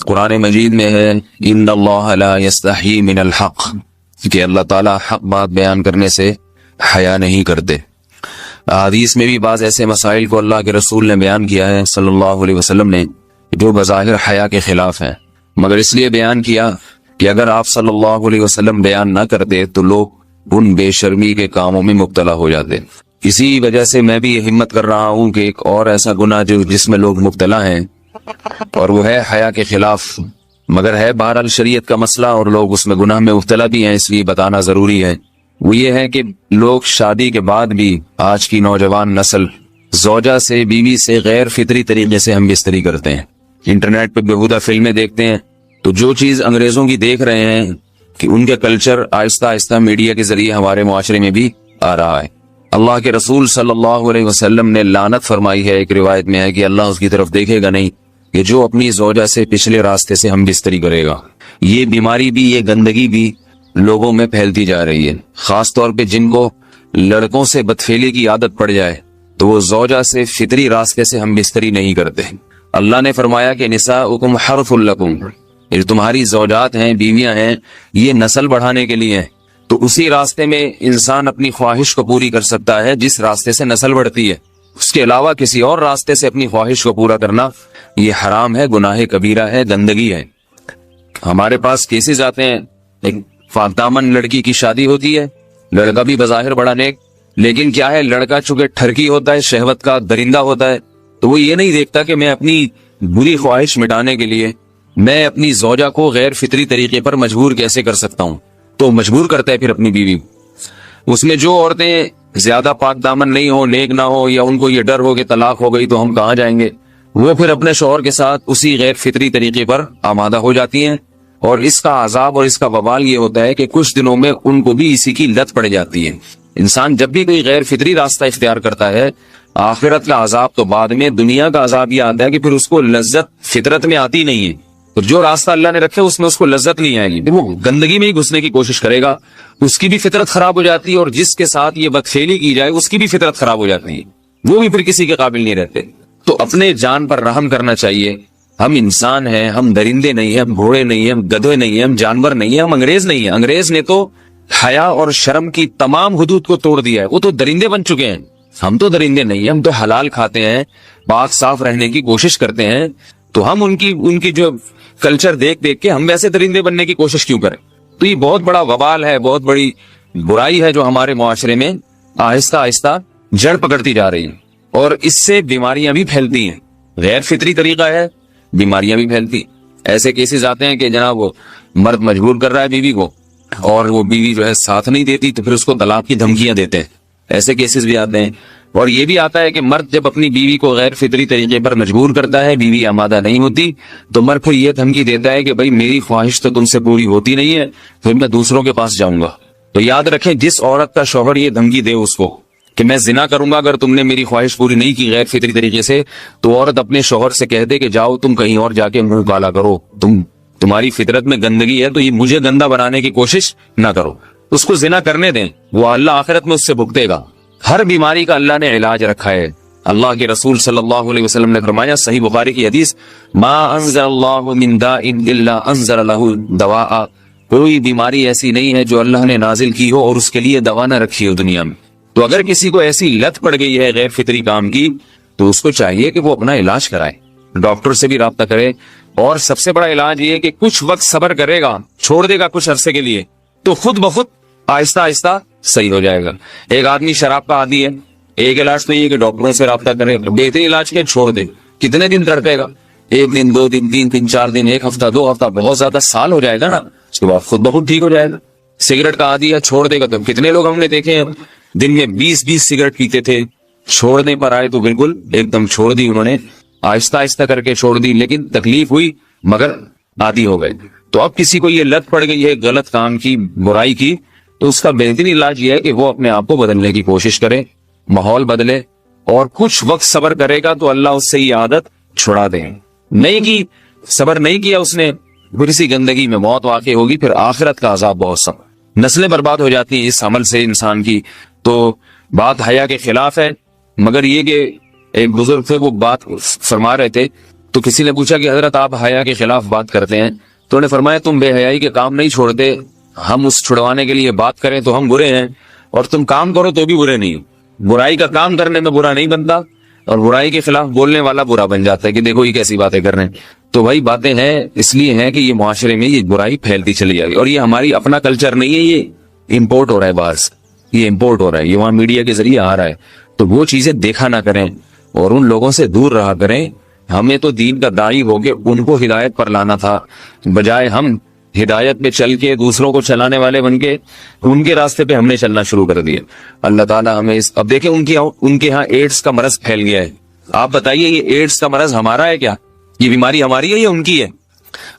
قرآن مجید میں ہے ان اللہ لا یستحی من الحق، کہ اللہ تعالیٰ حق بات بیان کرنے سے حیا نہیں کرتے۔ حدیث میں بھی بعض ایسے مسائل کو اللہ کے رسول نے بیان کیا ہے صلی اللہ علیہ وسلم نے جو بظاہر حیا کے خلاف ہیں، مگر اس لیے بیان کیا کہ اگر آپ صلی اللہ علیہ وسلم بیان نہ کرتے تو لوگ ان بے شرمی کے کاموں میں مبتلا ہو جاتے۔ اسی وجہ سے میں بھی یہ ہمت کر رہا ہوں کہ ایک اور ایسا گناہ جس میں لوگ مبتلا ہیں اور وہ ہے حیا کے خلاف، مگر ہے بہرحال شریعت کا مسئلہ اور لوگ اس میں گناہ میں مبتلا بھی ہیں، اس لیے بتانا ضروری ہے۔ وہ یہ ہے کہ لوگ شادی کے بعد بھی آج کی نوجوان نسل زوجہ سے، بیوی سے غیر فطری طریقے سے ہم بستری کرتے ہیں۔ انٹرنیٹ پہ بےہودہ فلمیں دیکھتے ہیں، تو جو چیز انگریزوں کی دیکھ رہے ہیں کہ ان کے کلچر آہستہ آہستہ میڈیا کے ذریعے ہمارے معاشرے میں بھی آ رہا ہے۔ اللہ کے رسول صلی اللہ علیہ وسلم نے لعنت فرمائی ہے، ایک روایت میں ہے کہ اللہ اس کی طرف دیکھے گا نہیں کہ جو اپنی زوجہ سے پچھلے راستے سے ہم بستری کرے گا۔ یہ بیماری بھی، یہ گندگی بھی لوگوں میں پھیلتی جا رہی ہے، خاص طور پہ جن کو لڑکوں سے بدفعلی کی عادت پڑ جائے تو وہ زوجہ سے فطری راستے سے ہم بستری نہیں کرتے۔ اللہ نے فرمایا کہ نساؤکم حرث لکم، یہ تمہاری زوجات ہیں، بیویاں ہیں، یہ نسل بڑھانے کے لیے ہیں، تو اسی راستے میں انسان اپنی خواہش کو پوری کر سکتا ہے جس راستے سے نسل بڑھتی ہے۔ اس کے علاوہ کسی اور راستے سے اپنی خواہش کو پورا کرنا یہ حرام ہے، گناہ کبیرہ ہے، گندگی ہے۔ ہمارے پاس کیسز آتے ہیں، ایک فاطمن لڑکی کی شادی ہوتی ہے، لڑکا بھی بظاہر بڑا نیک، لیکن کیا ہے، لڑکا چونکہ ٹھرکی ہوتا ہے، شہوت کا درندہ ہوتا ہے، تو وہ یہ نہیں دیکھتا کہ میں اپنی بری خواہش مٹانے کے لیے میں اپنی زوجہ کو غیر فطری طریقے پر مجبور کیسے کر سکتا ہوں، تو مجبور کرتا ہے پھر اپنی بیوی کو۔ اس میں جو عورتیں زیادہ پاک دامن نہیں ہو، نیک نہ ہو، یا ان کو یہ ڈر ہو کہ طلاق ہو گئی تو ہم کہاں جائیں گے، وہ پھر اپنے شوہر کے ساتھ اسی غیر فطری طریقے پر آمادہ ہو جاتی ہیں، اور اس کا عذاب اور اس کا وبال یہ ہوتا ہے کہ کچھ دنوں میں ان کو بھی اسی کی لت پڑ جاتی ہے۔ انسان جب بھی کوئی غیر فطری راستہ اختیار کرتا ہے، آخرت کا عذاب تو بعد میں، دنیا کا عذاب یہ آتا ہے کہ پھر اس کو لذت فطرت میں آتی نہیں ہے، تو جو راستہ اللہ نے رکھے اس میں اس کو لذت نہیں آئے گی، وہ گندگی میں ہی گھسنے کی کوشش کرے گا، اس کی بھی فطرت خراب ہو جاتی ہے، اور جس کے ساتھ یہ بدفعلی کی جائے اس کی بھی فطرت خراب ہو جاتی ہے، وہ بھی پھر کسی کے قابل نہیں رہتے۔ تو اپنے جان پر رحم کرنا چاہیے۔ ہم انسان ہیں، ہم درندے نہیں ہیں، ہم گھوڑے نہیں ہیں، ہم گدھے نہیں ہیں، ہم جانور نہیں ہیں، ہم انگریز نہیں ہیں۔ انگریز نے تو حیا اور شرم کی تمام حدود کو توڑ دیا ہے، وہ تو درندے بن چکے ہیں، ہم تو درندے نہیں ہیں، ہم تو حلال کھاتے ہیں، پاک صاف رہنے کی کوشش کرتے ہیں، تو ہم ان کی جو کلچر دیکھ کے ہم ویسے درندے بننے کی کوشش کیوں کریں؟ تو یہ بہت بڑا وبال ہے، بہت بڑی برائی ہے جو ہمارے معاشرے میں آہستہ آہستہ جڑ پکڑتی جا رہی ہے، اور اس سے بیماریاں بھی پھیلتی ہیں۔ غیر فطری طریقہ ہے، بیماریاں بھی پھیلتی۔ ایسے کیسز آتے ہیں کہ جناب وہ مرد مجبور کر رہا ہے بیوی کو، اور وہ بیوی جو ہے ساتھ نہیں دیتی تو پھر اس کو طلاق کی دھمکیاں دیتے ہیں، ایسے کیسز بھی آتے ہیں۔ اور یہ بھی آتا ہے کہ مرد جب اپنی بیوی کو غیر فطری طریقے پر مجبور کرتا ہے، بیوی آمادہ نہیں ہوتی، تو مرد پھر یہ دھمکی دیتا ہے کہ بھائی میری خواہش تو تم سے پوری ہوتی نہیں ہے، پھر میں دوسروں کے پاس جاؤں گا۔ تو یاد رکھیں، جس عورت کا شوہر یہ دھمکی دے اس کو کہ میں زنا کروں گا اگر تم نے میری خواہش پوری نہیں کی غیر فطری طریقے سے، تو عورت اپنے شوہر سے کہہ دے کہ جاؤ تم کہیں اور جا کے منہ کالا کرو، تمہاری فطرت میں گندگی ہے تو یہ مجھے گندا بنانے کی کوشش نہ کرو، اس کو زنا کرنے دیں، وہ اللہ آخرت میں اس سے بھگتے گا۔ ہر بیماری کا اللہ نے علاج رکھا ہے۔ اللہ کے رسول صلی اللہ علیہ وسلم نے فرمایا، صحیح بخاری کی حدیث، ما انزل اللہ من داء الا انزل له دواء، کوئی بیماری ایسی نہیں ہے جو اللہ نے نازل کی ہو اور اس کے لیے دوا نہ رکھی ہو دنیا میں۔ تو اگر کسی کو ایسی لت پڑ گئی ہے غیر فطری کام کی، تو اس کو چاہیے کہ وہ اپنا علاج کرائے، ڈاکٹر سے بھی رابطہ کرے، اور سب سے بڑا علاج یہ کہ کچھ وقت صبر کرے گا، چھوڑ دے گا کچھ عرصے کے لیے، تو خود بخود آہستہ آہستہ صحیح ہو جائے گا۔ ایک آدمی شراب کا عادی ہے، ایک علاج تو یہ کہ ڈاکٹروں سے رابطہ کرے، بہترین علاج کے چھوڑ دے، کتنے دن تڑپے گا؟ ایک دن، 2 دن، 3 دن، 4 دن، 1 ہفتہ، 2 ہفتہ، بہت زیادہ سال ہو جائے گا نا، اس کے بعد خود بخود ٹھیک ہو جائے گا۔ سگریٹ کا عادی ہے، چھوڑ دے گا، تو کتنے لوگ ہم نے دیکھے ہیں دن میں 20 سگریٹ پیتے تھے، چھوڑنے پر آئے تو بالکل ایک دم چھوڑ دی انہوں نے، آہستہ آہستہ کر کے چھوڑ دی، لیکن تکلیف ہوئی مگر عادی ہو گئے۔ تو اب کسی کو یہ لت پڑ گئی ہے غلط کام کی، برائی کی، تو اس کا بہترین علاج یہ ہے کہ وہ اپنے آپ کو بدلنے کی کوشش کرے، ماحول بدلے، اور کچھ وقت صبر کرے گا تو اللہ اس سے یہ عادت چھڑا دے۔ نہیں کی، صبر نہیں کیا اس نے، پھر اسی گندگی میں موت واقع ہوگی، پھر آخرت کا عذاب بہت سخت، نسلیں برباد ہو جاتی ہیں اس عمل سے انسان کی۔ تو بات حیا کے خلاف ہے، مگر یہ کہ ایک بزرگ تھے وہ بات فرما رہے تھے تو کسی نے پوچھا کہ حضرت آپ حیا کے خلاف بات کرتے ہیں، تو انہوں نے فرمایا تم بے حیائی کے کام نہیں چھوڑتے، ہم اس چھڑوانے کے لیے بات کریں تو ہم برے ہیں، اور تم کام کرو تو بھی برے نہیں ہو۔ برائی کا کام کرنے میں برا نہیں بنتا، اور برائی کے خلاف بولنے والا برا بن جاتا ہے کہ دیکھو یہ کیسی باتیں کر رہے ہیں۔ تو وہی باتیں ہیں اس لیے ہیں کہ یہ معاشرے میں یہ برائی پھیلتی چلی جائے گی، اور یہ ہماری اپنا کلچر نہیں ہے، یہ امپورٹ ہو رہا ہے باہر سے، یہ امپورٹ ہو رہا ہے، یہ وہاں میڈیا کے ذریعے آ رہا ہے۔ تو وہ چیزیں دیکھا نہ کریں اور ان لوگوں سے دور رہا کریں۔ ہمیں تو دین کا داعی ہو کے ان کو ہدایت پر لانا تھا، بجائے ہم ہدایت پہ چل کے دوسروں کو چلانے والے بن کے ان کے راستے پہ ہم نے چلنا شروع کر دیا۔ اللہ تعالیٰ ہمیں اب دیکھیں ان کے ہاں ایڈز کا مرض پھیل گیا ہے۔ آپ بتائیے یہ ایڈز کا مرض ہمارا ہے کیا؟ یہ بیماری ہماری ہے یا ان کی ہے؟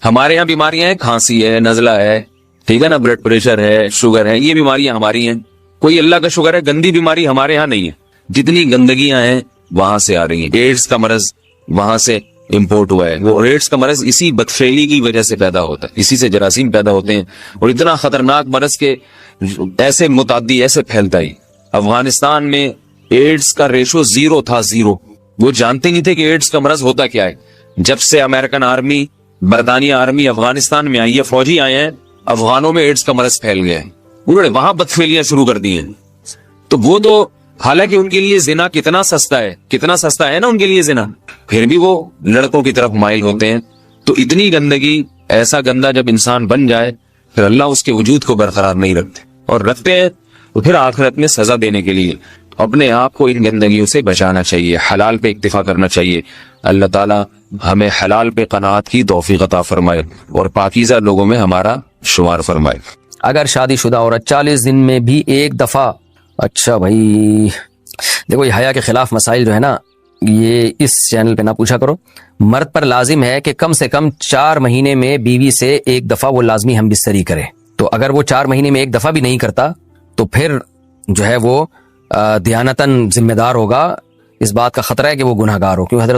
ہمارے یہاں بیماریاں ہیں، کھانسی ہے، نزلہ ہے، ٹھیک ہے نا، بلڈ پریشر ہے، شوگر ہے، یہ بیماریاں ہماری ہیں۔ کوئی اللہ کا شکر ہے گندی بیماری ہمارے ہاں نہیں ہے۔ جتنی گندگیاں ہیں وہاں سے آ رہی ہیں۔ ایڈز کا مرض وہاں سے امپورٹ ہوا ہے۔ وہ ایڈز کا مرض اسی بدفعلی کی وجہ سے پیدا ہوتا ہے، اسی سے جراثیم پیدا ہوتے ہیں، اور اتنا خطرناک مرض کے ایسے متعدی ایسے پھیلتا ہے۔ افغانستان میں ایڈز کا ریشو 0 تھا، 0۔ وہ جانتے نہیں تھے کہ ایڈز کا مرض ہوتا کیا ہے۔ جب سے امریکن آرمی، برطانیہ آرمی افغانستان میں آئی ہے، فوجی آئے ہیں، افغانوں میں ایڈز کا مرض پھیل گیا ہے، انہوں نے وہاں بدفعلیاں شروع کر دی ہیں۔ تو وہ تو حالانکہ ان کے لیے زنا کتنا سستا ہے، کتنا سستا ہے نا ان کے لیے زنا، پھر بھی وہ لڑکوں کی طرف مائل ہوتے ہیں۔ تو اتنی گندگی، ایسا گندا جب انسان بن جائے پھر اللہ اس کے وجود کو برقرار نہیں رکھتے، اور رکھتے ہیں تو پھر آخرت میں سزا دینے کے لیے اپنے آپ کو ان گندگیوں سے بچانا چاہیے، حلال پہ اکتفا کرنا چاہیے۔ اللہ تعالی ہمیں حلال پہ قناعت کی توفیق عطا فرمائے اور پاکیزہ لوگوں میں ہمارا شمار فرمائے۔ اگر شادی شدہ عورت 40 دن میں بھی ایک دفعہ، اچھا بھائی دیکھو یہ حیا کے خلاف مسائل جو ہے نا یہ اس چینل پہ نہ پوچھا کرو۔ مرد پر لازم ہے کہ کم سے کم 4 مہینے میں بیوی سے ایک دفعہ وہ لازمی ہم بستری کرے۔ تو اگر وہ 4 مہینے میں ایک دفعہ بھی نہیں کرتا تو پھر جو ہے وہ دیانتاً ذمہ دار ہوگا، اس بات کا خطرہ ہے کہ وہ گناہگار ہو، کیوں حضرت